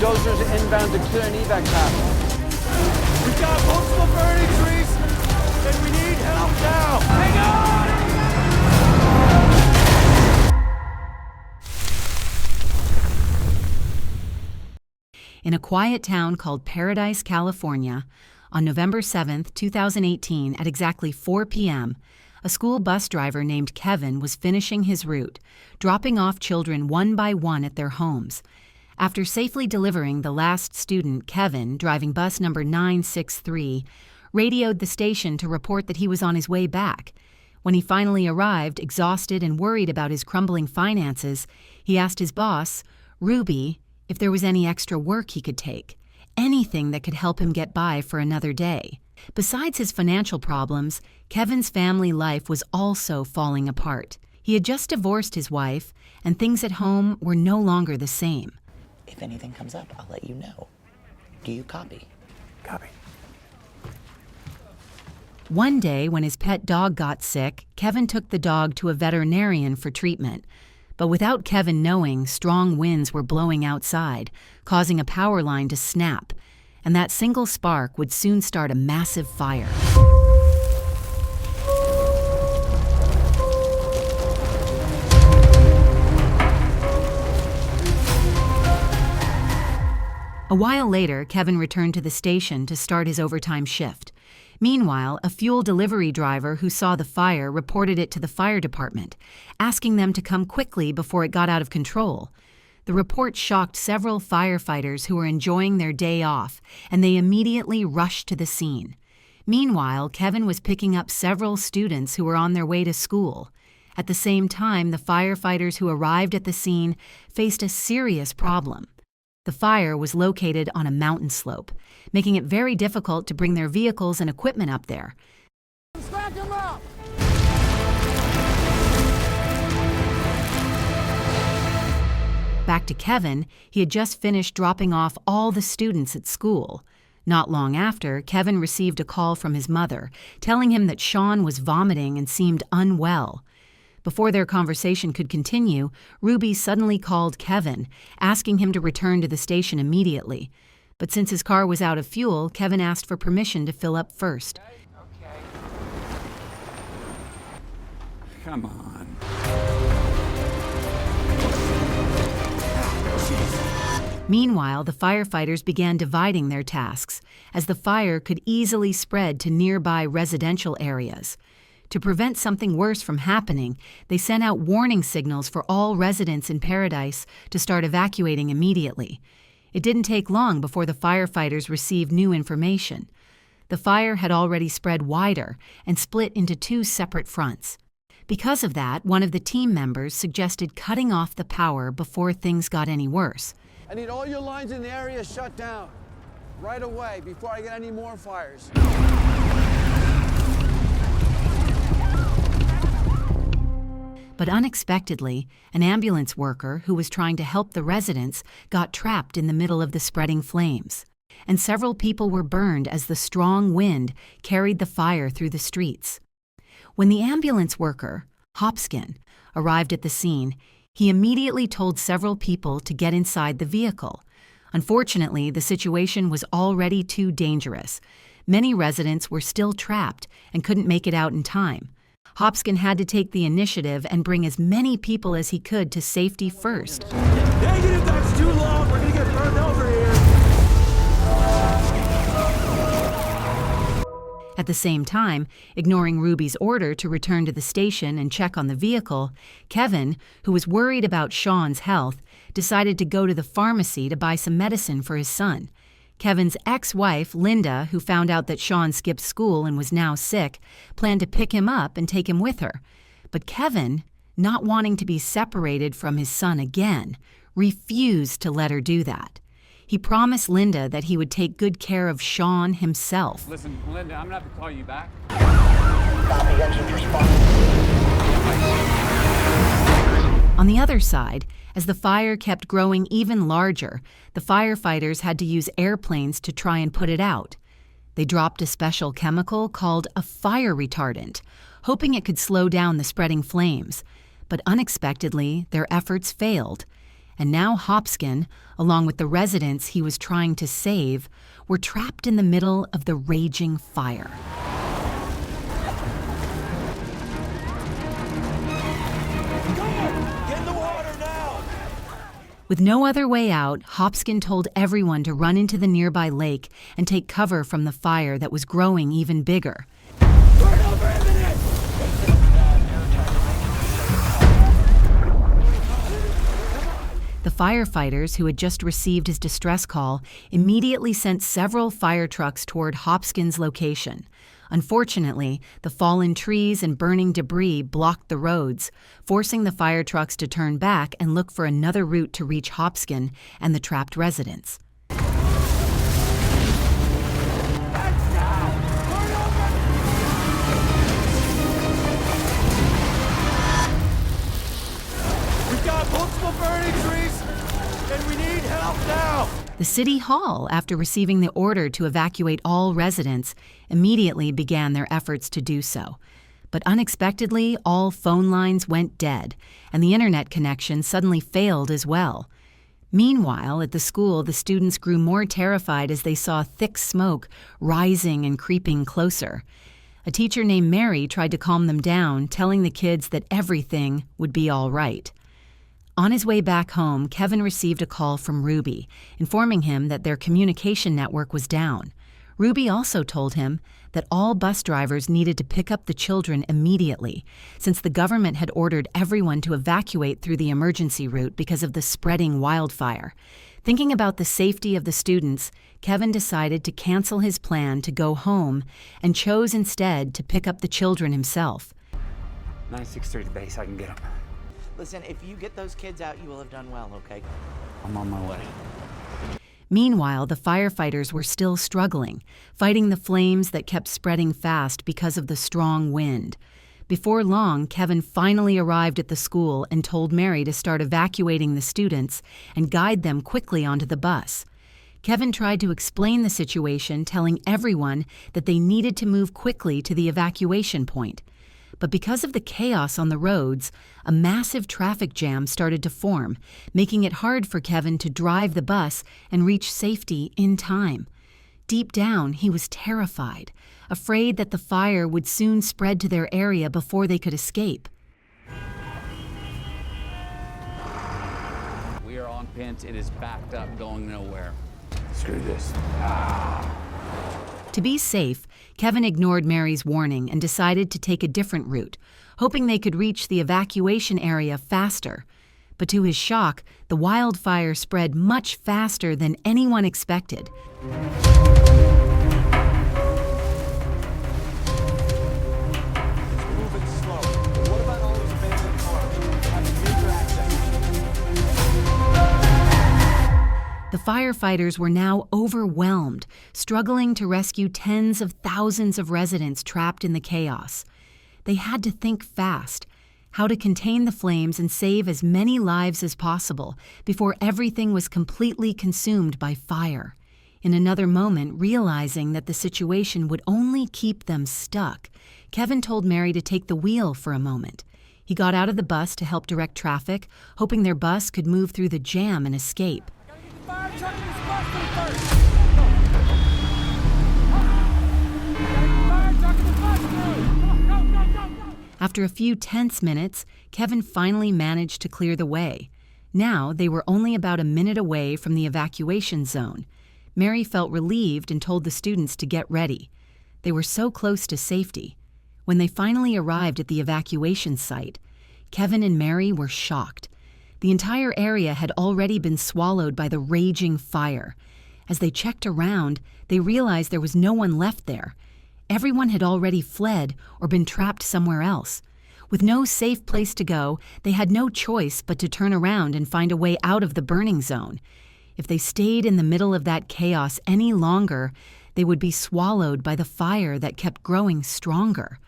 Dozers are inbound to clear an evac path. We've got multiple burning trees, and we need help now! Hang on! In a quiet town called Paradise, California, on November 7, 2018, at exactly 4 p.m., a school bus driver named Kevin was finishing his route, dropping off children one by one at their homes. After safely delivering the last student, Kevin, driving bus number 963, radioed the station to report that he was on his way back. When he finally arrived, exhausted and worried about his crumbling finances, he asked his boss, Ruby, if there was any extra work he could take, anything that could help him get by for another day. Besides his financial problems, Kevin's family life was also falling apart. He had just divorced his wife, and things at home were no longer the same. If anything comes up, I'll let you know. Do you copy? Copy. One day, when his pet dog got sick, Kevin took the dog to a veterinarian for treatment. But without Kevin knowing, strong winds were blowing outside, causing a power line to snap, and that single spark would soon start a massive fire. A while later, Kevin returned to the station to start his overtime shift. Meanwhile, a fuel delivery driver who saw the fire reported it to the fire department, asking them to come quickly before it got out of control. The report shocked several firefighters who were enjoying their day off, and they immediately rushed to the scene. Meanwhile, Kevin was picking up several students who were on their way to school. At the same time, the firefighters who arrived at the scene faced a serious problem. The fire was located on a mountain slope, making it very difficult to bring their vehicles and equipment up there. Stack them up! Back to Kevin, he had just finished dropping off all the students at school. Not long after, Kevin received a call from his mother, telling him that Sean was vomiting and seemed unwell. Before their conversation could continue, Ruby suddenly called Kevin, asking him to return to the station immediately. But since his car was out of fuel, Kevin asked for permission to fill up first. Okay. Come on. Meanwhile, the firefighters began dividing their tasks, as the fire could easily spread to nearby residential areas. To prevent something worse from happening, they sent out warning signals for all residents in Paradise to start evacuating immediately. It didn't take long before the firefighters received new information. The fire had already spread wider and split into two separate fronts. Because of that, one of the team members suggested cutting off the power before things got any worse. I need all your lines in the area shut down right away before I get any more fires. But unexpectedly, an ambulance worker who was trying to help the residents got trapped in the middle of the spreading flames, and several people were burned as the strong wind carried the fire through the streets. When the ambulance worker, Hopskin, arrived at the scene, he immediately told several people to get inside the vehicle. Unfortunately, the situation was already too dangerous. Many residents were still trapped and couldn't make it out in time. Hopskin had to take the initiative and bring as many people as he could to safety first. Negative, that's too long. We're gonna get burned over here. At the same time, ignoring Ruby's order to return to the station and check on the vehicle, Kevin, who was worried about Sean's health, decided to go to the pharmacy to buy some medicine for his son. Kevin's ex-wife, Linda, who found out that Sean skipped school and was now sick, planned to pick him up and take him with her. But Kevin, not wanting to be separated from his son again, refused to let her do that. He promised Linda that he would take good care of Sean himself. Listen, Linda, I'm gonna have to call you back. Copy, engines responding. On the other side, as the fire kept growing even larger, the firefighters had to use airplanes to try and put it out. They dropped a special chemical called a fire retardant, hoping it could slow down the spreading flames. But unexpectedly, their efforts failed. And now Hopskin, along with the residents he was trying to save, were trapped in the middle of the raging fire. Get in the water now! With no other way out, Hopskin told everyone to run into the nearby lake and take cover from the fire that was growing even bigger. Burn over a minute! The firefighters, who had just received his distress call, immediately sent several fire trucks toward Hopskin's location. Unfortunately, the fallen trees and burning debris blocked the roads, forcing the fire trucks to turn back and look for another route to reach Hopskin and the trapped residents. We've got multiple burning trees, and we need help now! The city hall, after receiving the order to evacuate all residents, immediately began their efforts to do so. But unexpectedly, all phone lines went dead, and the internet connection suddenly failed as well. Meanwhile, at the school, the students grew more terrified as they saw thick smoke rising and creeping closer. A teacher named Mary tried to calm them down, telling the kids that everything would be all right. On his way back home, Kevin received a call from Ruby, informing him that their communication network was down. Ruby also told him that all bus drivers needed to pick up the children immediately, since the government had ordered everyone to evacuate through the emergency route because of the spreading wildfire. Thinking about the safety of the students, Kevin decided to cancel his plan to go home and chose instead to pick up the children himself. 9630 base, I can get them. Listen, if you get those kids out, you will have done well, okay? I'm on my way. Meanwhile, the firefighters were still struggling, fighting the flames that kept spreading fast because of the strong wind. Before long, Kevin finally arrived at the school and told Mary to start evacuating the students and guide them quickly onto the bus. Kevin tried to explain the situation, telling everyone that they needed to move quickly to the evacuation point. But because of the chaos on the roads, a massive traffic jam started to form, making it hard for Kevin to drive the bus and reach safety in time. Deep down, he was terrified, afraid that the fire would soon spread to their area before they could escape. We are on pinch. It is backed up, going nowhere. Screw this. To be safe, Kevin ignored Mary's warning and decided to take a different route, hoping they could reach the evacuation area faster. But to his shock, the wildfire spread much faster than anyone expected. Moving slow. What about all these abandoned cars? Having major accidents. The firefighters were now overwhelmed, struggling to rescue tens of thousands of residents trapped in the chaos. They had to think fast, how to contain the flames and save as many lives as possible before everything was completely consumed by fire. In another moment, realizing that the situation would only keep them stuck, Kevin told Mary to take the wheel for a moment. He got out of the bus to help direct traffic, hoping their bus could move through the jam and escape. Fire truck in this bus first! Fire truck in the bus through! Go! After a few tense minutes, Kevin finally managed to clear the way. Now they were only about a minute away from the evacuation zone. Mary felt relieved and told the students to get ready. They were so close to safety. When they finally arrived at the evacuation site, Kevin and Mary were shocked. The entire area had already been swallowed by the raging fire. As they checked around, they realized there was no one left there. Everyone had already fled or been trapped somewhere else. With no safe place to go, they had no choice but to turn around and find a way out of the burning zone. If they stayed in the middle of that chaos any longer, they would be swallowed by the fire that kept growing stronger.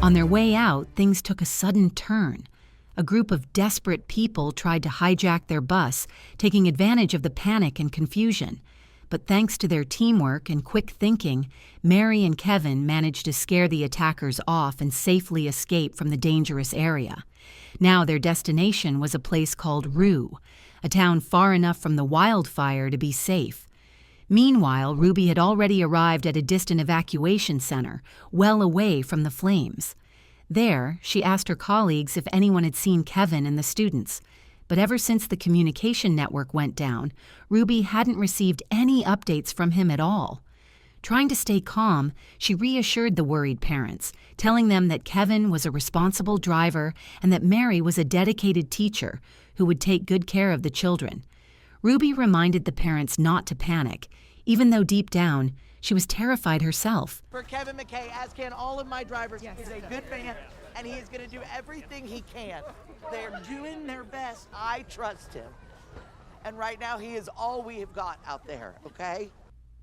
On their way out, things took a sudden turn. A group of desperate people tried to hijack their bus, taking advantage of the panic and confusion. But thanks to their teamwork and quick thinking, Mary and Kevin managed to scare the attackers off and safely escape from the dangerous area. Now their destination was a place called Rue, a town far enough from the wildfire to be safe. Meanwhile, Ruby had already arrived at a distant evacuation center, well away from the flames. There, she asked her colleagues if anyone had seen Kevin and the students. But ever since the communication network went down, Ruby hadn't received any updates from him at all. Trying to stay calm, she reassured the worried parents, telling them that Kevin was a responsible driver and that Mary was a dedicated teacher who would take good care of the children. Ruby reminded the parents not to panic, even though deep down, she was terrified herself. For Kevin McKay, as can all of my drivers, he's a good man, and he is going to do everything he can. They're doing their best. I trust him. And right now, he is all we have got out there, okay?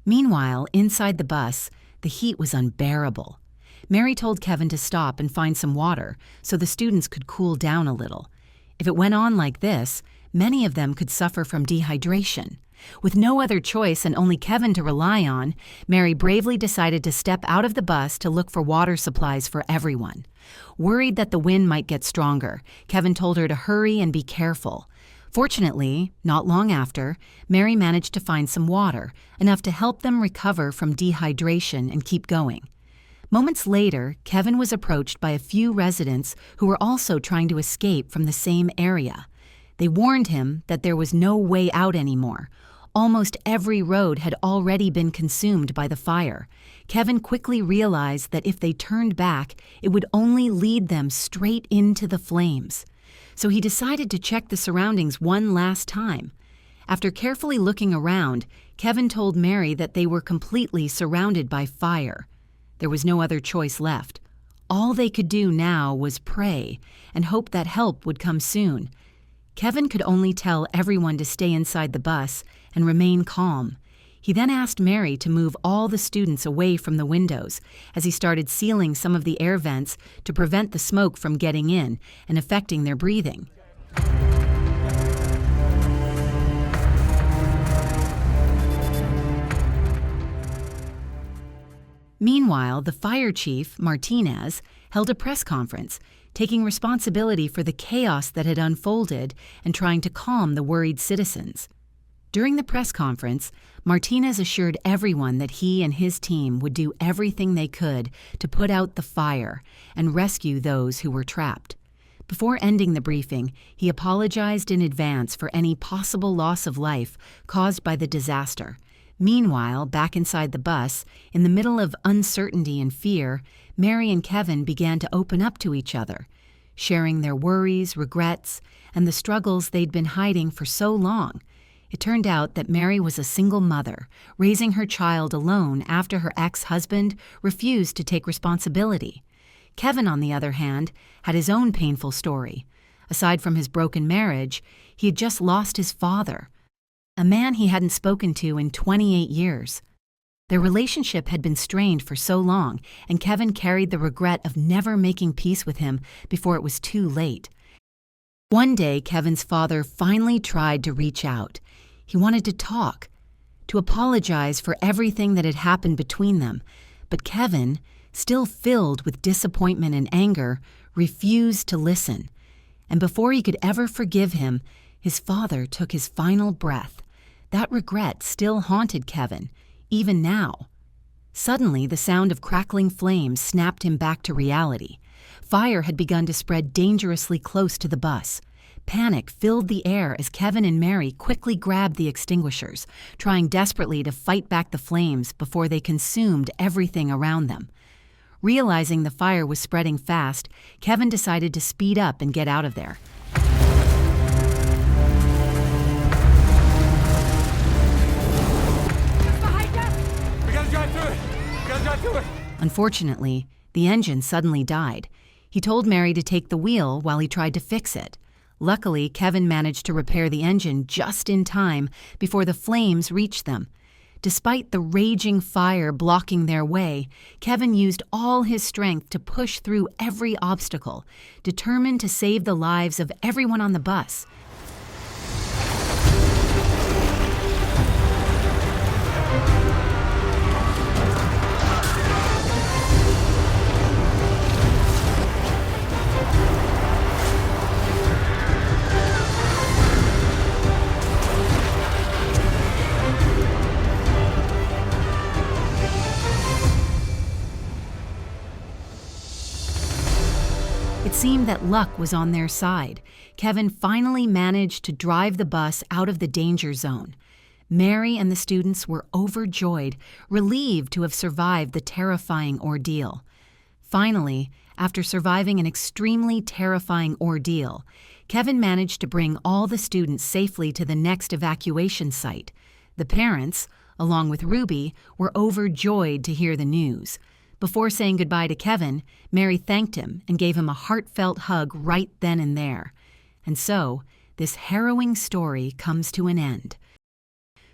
Meanwhile, inside the bus, the heat was unbearable. Mary told Kevin to stop and find some water so the students could cool down a little. If it went on like this, many of them could suffer from dehydration. With no other choice and only Kevin to rely on, Mary bravely decided to step out of the bus to look for water supplies for everyone. Worried that the wind might get stronger, Kevin told her to hurry and be careful. Fortunately, not long after, Mary managed to find some water, enough to help them recover from dehydration and keep going. Moments later, Kevin was approached by a few residents who were also trying to escape from the same area. They warned him that there was no way out anymore. Almost every road had already been consumed by the fire. Kevin quickly realized that if they turned back, it would only lead them straight into the flames. So he decided to check the surroundings one last time. After carefully looking around, Kevin told Mary that they were completely surrounded by fire. There was no other choice left. All they could do now was pray and hope that help would come soon. Kevin could only tell everyone to stay inside the bus and remain calm. He then asked Mary to move all the students away from the windows as he started sealing some of the air vents to prevent the smoke from getting in and affecting their breathing. Meanwhile, the fire chief, Martinez, held a press conference, taking responsibility for the chaos that had unfolded and trying to calm the worried citizens. During the press conference, Martinez assured everyone that he and his team would do everything they could to put out the fire and rescue those who were trapped. Before ending the briefing, he apologized in advance for any possible loss of life caused by the disaster. Meanwhile, back inside the bus, in the middle of uncertainty and fear, Mary and Kevin began to open up to each other, sharing their worries, regrets, and the struggles they'd been hiding for so long. It turned out that Mary was a single mother, raising her child alone after her ex-husband refused to take responsibility. Kevin, on the other hand, had his own painful story. Aside from his broken marriage, he had just lost his father, a man he hadn't spoken to in 28 years. Their relationship had been strained for so long, and Kevin carried the regret of never making peace with him before it was too late. One day, Kevin's father finally tried to reach out. He wanted to talk, to apologize for everything that had happened between them. But Kevin, still filled with disappointment and anger, refused to listen. And before he could ever forgive him, his father took his final breath. That regret still haunted Kevin, even now. Suddenly, the sound of crackling flames snapped him back to reality. Fire had begun to spread dangerously close to the bus. Panic filled the air as Kevin and Mary quickly grabbed the extinguishers, trying desperately to fight back the flames before they consumed everything around them. Realizing the fire was spreading fast, Kevin decided to speed up and get out of there. We gotta drive through it! We gotta drive through it! Unfortunately, the engine suddenly died. He told Mary to take the wheel while he tried to fix it. Luckily, Kevin managed to repair the engine just in time before the flames reached them. Despite the raging fire blocking their way, Kevin used all his strength to push through every obstacle, determined to save the lives of everyone on the bus. It seemed that luck was on their side. Kevin finally managed to drive the bus out of the danger zone. Mary and the students were overjoyed, relieved to have survived the terrifying ordeal. Finally, after surviving an extremely terrifying ordeal, Kevin managed to bring all the students safely to the next evacuation site. The parents, along with Ruby, were overjoyed to hear the news. Before saying goodbye to Kevin, Mary thanked him and gave him a heartfelt hug right then and there. And so, this harrowing story comes to an end.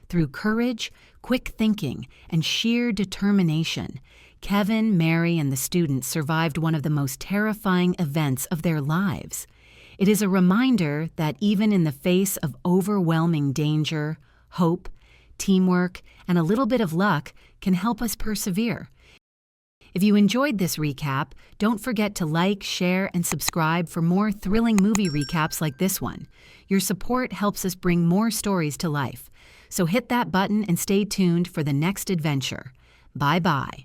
Through courage, quick thinking, and sheer determination, Kevin, Mary, and the students survived one of the most terrifying events of their lives. It is a reminder that even in the face of overwhelming danger, hope, teamwork, and a little bit of luck can help us persevere. If you enjoyed this recap, don't forget to like, share, and subscribe for more thrilling movie recaps like this one. Your support helps us bring more stories to life. So hit that button and stay tuned for the next adventure. Bye-bye.